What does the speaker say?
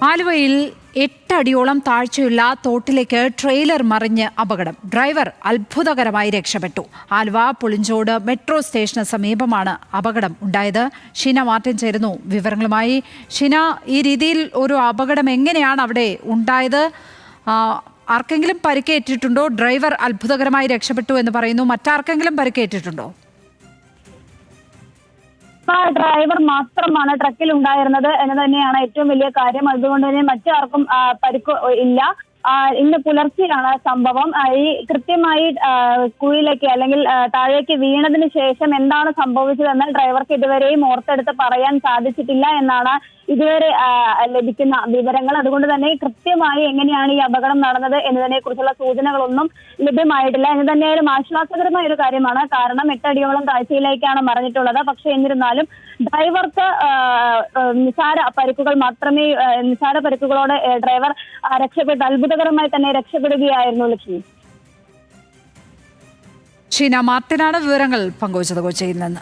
ആലുവയിൽ 8 അടിയോളം താഴ്ചയുള്ള തോട്ടിലേക്ക് ട്രെയിലർ മറിഞ്ഞ് അപകടം. ഡ്രൈവർ അത്ഭുതകരമായി രക്ഷപ്പെട്ടു. ആലുവ പുളിഞ്ചോട് മെട്രോ സ്റ്റേഷന് സമീപമാണ് അപകടം ഉണ്ടായത്. ഷീന മാർട്ടിൻ ചേരുന്നു വിവരങ്ങളുമായി. ഷീന, ഈ രീതിയിൽ ഒരു അപകടം എങ്ങനെയാണ് അവിടെ ഉണ്ടായത്? ആർക്കെങ്കിലും പരിക്കേറ്റിട്ടുണ്ടോ? ഡ്രൈവർ അത്ഭുതകരമായി രക്ഷപ്പെട്ടു എന്ന് പറയുന്നു. മറ്റാർക്കെങ്കിലും പരിക്കേറ്റിട്ടുണ്ടോ? ഡ്രൈവർ മാത്രമാണ് ട്രക്കിൽ ഉണ്ടായിരുന്നത് എന്ന് തന്നെയാണ് ഏറ്റവും വലിയ കാര്യം. അതുകൊണ്ട് തന്നെ മറ്റാർക്കും പരിക്ക് ഇല്ല. ഇന്ന് പുലർച്ചെയാണ് സംഭവം. ഈ കൃത്യമായി കുഴിയിലേക്ക് അല്ലെങ്കിൽ താഴേക്ക് വീണതിന് ശേഷം എന്താണ് സംഭവിച്ചതെന്ന് ഡ്രൈവർക്ക് ഇതുവരെയും ഓർത്തെടുത്ത് പറയാൻ സാധിച്ചിട്ടില്ല എന്നാണ് ഇതുവരെ ലഭിക്കുന്ന വിവരങ്ങൾ. അതുകൊണ്ട് തന്നെ കൃത്യമായി എങ്ങനെയാണ് ഈ അപകടം നടന്നത് എന്നതിനെ കുറിച്ചുള്ള സൂചനകളൊന്നും ലഭ്യമായിട്ടില്ല. എന്ന് തന്നെയായാലും ആശ്വാസകരമായ ഒരു കാര്യമാണ്. കാരണം 8 അടിയോളം താഴ്ചയിലേക്കാണ് മറിഞ്ഞിട്ടുള്ളത്. പക്ഷെ എന്നിരുന്നാലും ഡ്രൈവർക്ക് നിസാര പരിക്കുകളോടെ ഡ്രൈവർ രക്ഷപ്പെട്ട് അത്ഭുതകരമായി തന്നെ രക്ഷപ്പെടുകയായിരുന്നു. ലക്ഷ്മി, ഷീന മാർട്ടിനാണ് വിവരങ്ങൾ പങ്കുവച്ചത് കൊച്ചിയിൽ നിന്ന്.